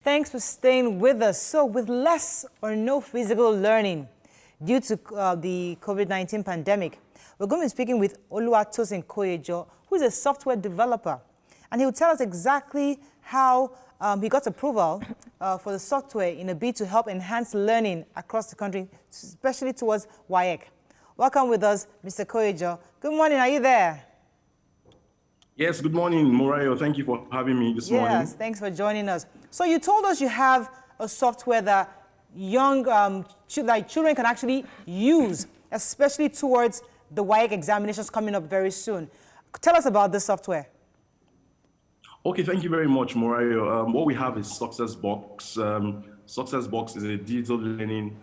Thanks for staying with us. So with less or no physical learning due to the COVID-19 pandemic, we're going to be speaking with Oluwatosin Koyejo, who's a software developer. And he'll tell us exactly how he got approval for the software in a bid to help enhance learning across the country, especially towards WAEC. Welcome with us, Mr. Koyejo. Good morning, are you there? Yes, good morning, Morayo. Thank you for having me this morning. Yes, thanks for joining us. So you told us you have a software that young children can actually use, especially towards the WAEC examinations coming up very soon. Tell us about this software. Okay, thank you very much, Morayo. What we have is SuccessBox. SuccessBox is a digital learning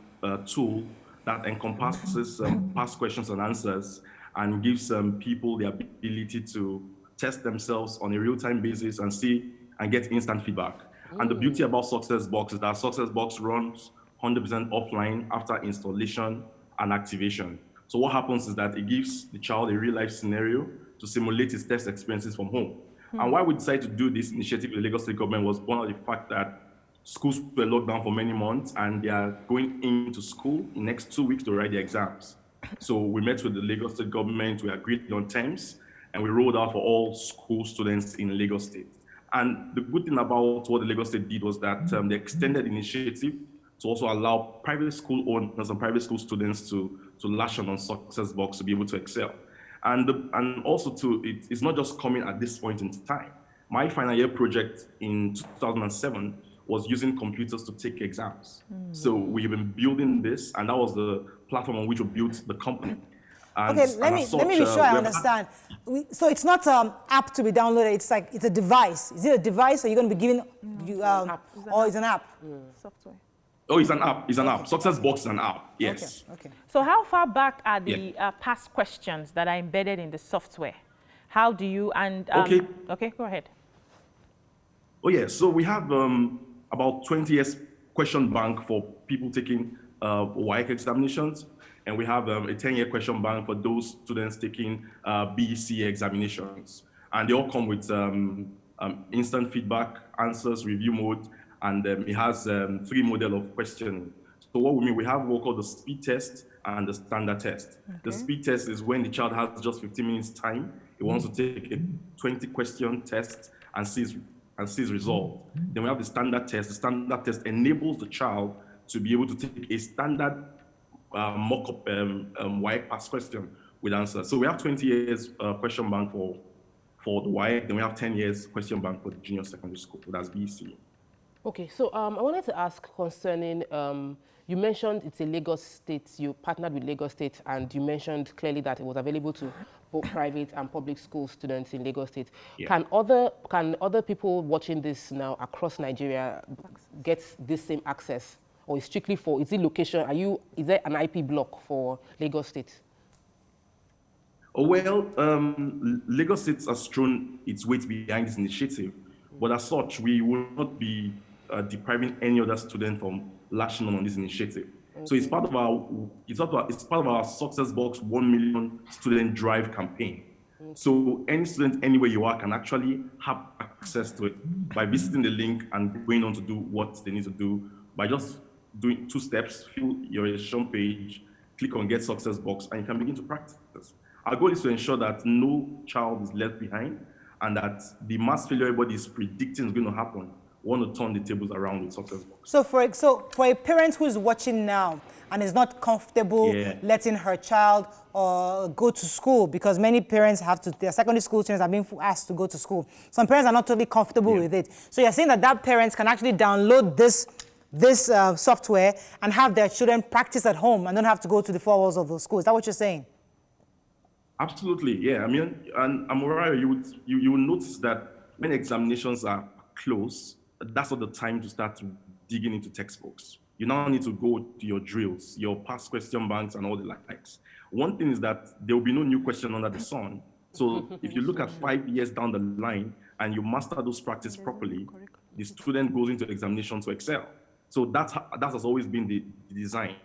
tool that encompasses past questions and answers and gives people the ability to test themselves on a real-time basis and see and get instant feedback. And the beauty about SuccessBox is that SuccessBox runs 100% offline after installation and activation. So what happens is that it gives the child a real-life scenario to simulate his test experiences from home. And why we decided to do this initiative with the Lagos State government was one of the fact that schools were locked down for many months and they are going into school in the next 2 weeks to write their exams. So we met with the Lagos State government, we agreed on terms, and we rolled out for all school students in Lagos State. And the good thing about what the Lagos State did was that they extended the initiative to also allow private school owners and private school students to lash on SuccessBox to be able to excel. And also it's not just coming at this point in time. My final year project in 2007 was using computers to take exams. So we've been building this, and that was the platform on which we built the company. And, okay, let me be sure I understand. So it's not an app to be downloaded, it's a device. Is it a device or you're going to be giving, or it's an app? Software. Oh, it's an app, it's an app. SuccessBox is an app, yes. Okay. So how far back are the past questions that are embedded in the software? How do you, okay, go ahead. Oh yeah, so we have about 20 years question bank for people taking WAEC examinations. And we have a 10-year question bank for those students taking BECE examinations. And they all come with instant feedback, answers, review mode, and it has 3 models of questioning. So what we mean, we have what we call the speed test and the standard test. Okay. The speed test is when the child has just 15 minutes time. He wants to take a 20-question test and sees result. Then we have the standard test. The standard test enables the child to be able to take a standard mock-up WAEC past question with answers. So we have 20 years question bank for the WAEC, then we have 10 years question bank for the junior secondary school. That's BECE. Okay, so I wanted to ask concerning, you mentioned it's a Lagos State, you partnered with Lagos State, and you mentioned clearly that it was available to both private and public school students in Lagos State. Yeah. Can other people watching this now across Nigeria get this same access? Or is strictly for, is it location, is there an IP block for Lagos State? Oh, well, Lagos State has thrown its weight behind this initiative, but as such, we will not be depriving any other student from lashing on this initiative. Okay. So it's part of our SuccessBox 1 million student drive campaign. Okay. So any student anywhere you are can actually have access to it by visiting the link and going on to do what they need to do by just doing 2 steps, fill your registration page, click on Get SuccessBox, and you can begin to practice. Our goal is to ensure that no child is left behind and that the mass failure everybody is predicting is going to happen. We want to turn the tables around with SuccessBox. So for a parent who is watching now and is not comfortable letting her child go to school, because many parents their secondary school students are being asked to go to school. Some parents are not totally comfortable with it. So you're saying that parents can actually download this software and have their children practice at home and don't have to go to the 4 walls of the school. Is that what you're saying? Absolutely, yeah. I mean, and Amora, you will notice that when examinations are close, that's not the time to start digging into textbooks. You now need to go to your drills, your past question banks, and all the likes. One thing is that there will be no new question under the sun. So if you look at 5 years down the line and you master those practices properly, the student goes into the examination to excel. So that has always been the design.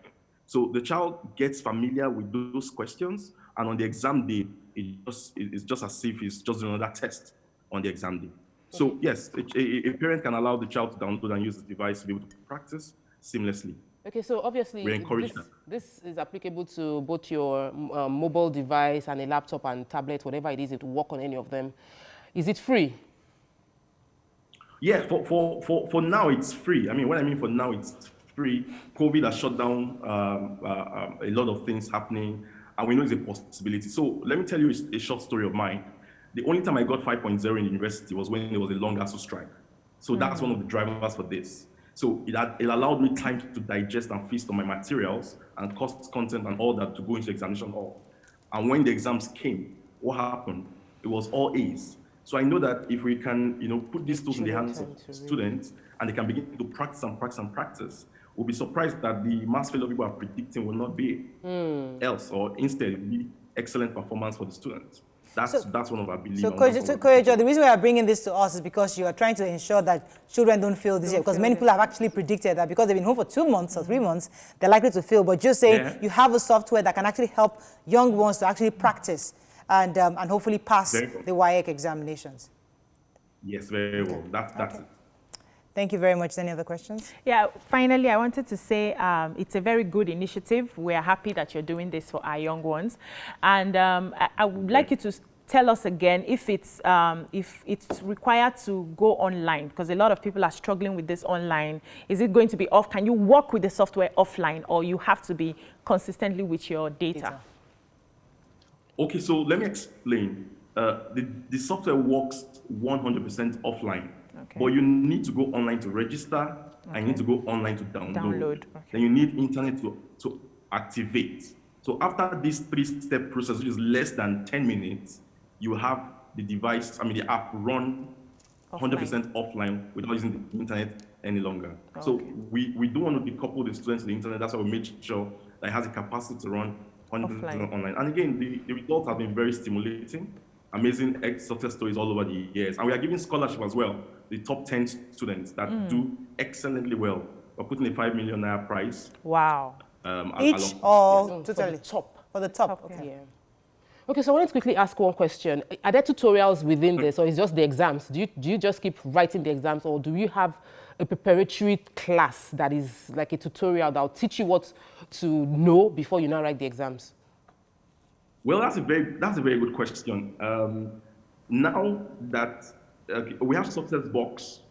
So the child gets familiar with those questions, and on the exam day, it's just as if it's just another test on the exam day. So yes, a parent can allow the child to download and use the device to be able to practice seamlessly. Okay, so obviously this is applicable to both your mobile device and a laptop and tablet, whatever it is, it will work on any of them. Is it free? Yeah, for now it's free. I mean, what I mean for now it's free. COVID has shut down a lot of things happening, and we know it's a possibility. So let me tell you a short story of mine. The only time I got 5.0 in university was when there was a long ASU strike. So that's one of the drivers for this. So it allowed me time to digest and feast on my materials and cost content and all that to go into examination hall. And when the exams came, what happened? It was all A's. So I know that if we can, put these tools in the hands of students and they can begin to practice and practice and practice, we'll be surprised that the mass failure people are predicting will not be else, or instead it will be excellent performance for the students. That's one of our beliefs. So, Koyejo, the reason why I'm bringing this to us is because you are trying to ensure that children don't fail this year, because many people have actually predicted that because they've been home for 2 months or 3 months, they're likely to fail. But just saying you have a software that can actually help young ones to actually practice and hopefully pass the WAEC examinations. Yes, very well. That's it. Thank you very much. Any other questions? Yeah, finally, I wanted to say it's a very good initiative. We are happy that you're doing this for our young ones. And I would like you to tell us again if it's required to go online, because a lot of people are struggling with this online. Is it going to be off? Can you work with the software offline, or you have to be consistently with your data? Okay, so let me explain. The software works 100% offline. Okay. But you need to go online to register, and you need to go online to download. Okay. Then you need internet to activate. So after this 3-step process, which is less than 10 minutes, you have the device, the app run 100% offline without using the internet any longer. Okay. So we do want to decouple the students to the internet. That's why we made sure that it has the capacity to run 100% online. And again, the results have been very stimulating. Amazing success stories all over the years. And we are giving scholarship as well. The top 10 students that do excellently well. We're putting a 5 million naira prize. Wow. Each or totally? For the top. Okay. Yeah. Okay, so I wanted to quickly ask one question. Are there tutorials within this, or is it just the exams? Do you just keep writing the exams, or do you have a preparatory class that is like a tutorial that will teach you what to know before you now write the exams? Well, that's a very good question. Now that we have Success Box,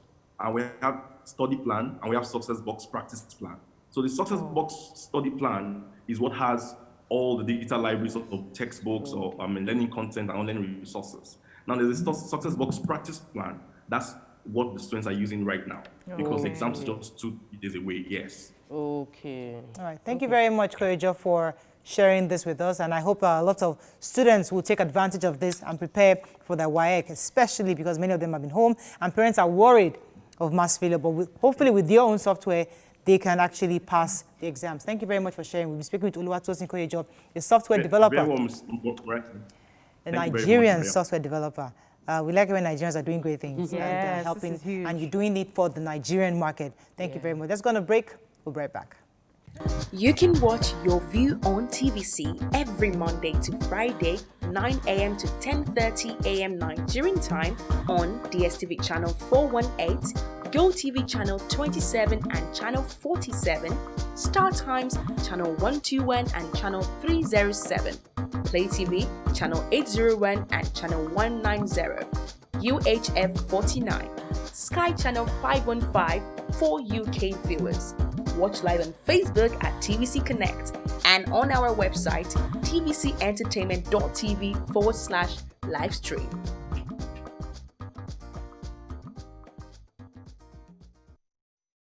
and we have study plan, and we have Success Box practice plan. So the Success Box study plan is what has all the digital libraries of textbooks or learning content and online resources. Now there's a Success Box practice plan. That's what the students are using right now, because the exams are just 2 days away. Yes. Okay. All right. Thank you very much, Koyejo, for sharing this with us, and I hope a lot of students will take advantage of this and prepare for their WAEC, especially because many of them have been home and parents are worried of mass failure, but hopefully with your own software, they can actually pass the exams. Thank you very much for sharing. We'll be speaking with Oluwatosin Koyejo, a software developer, a Nigerian software developer. We like it when Nigerians are doing great things and helping, and you're doing it for the Nigerian market. Thank you very much. That's going to break. We'll be right back. You can watch Your View on TVC every Monday to Friday, 9 a.m. to 10:30 a.m. Nigerian time on DSTV channel 418, GOTV channel 27 and channel 47, StarTimes channel 121 and channel 307, Play TV channel 801 and channel 190, UHF 49, Sky channel 515 for UK viewers. Watch live on Facebook at TVC Connect and on our website tvcentertainment.tv/livestream.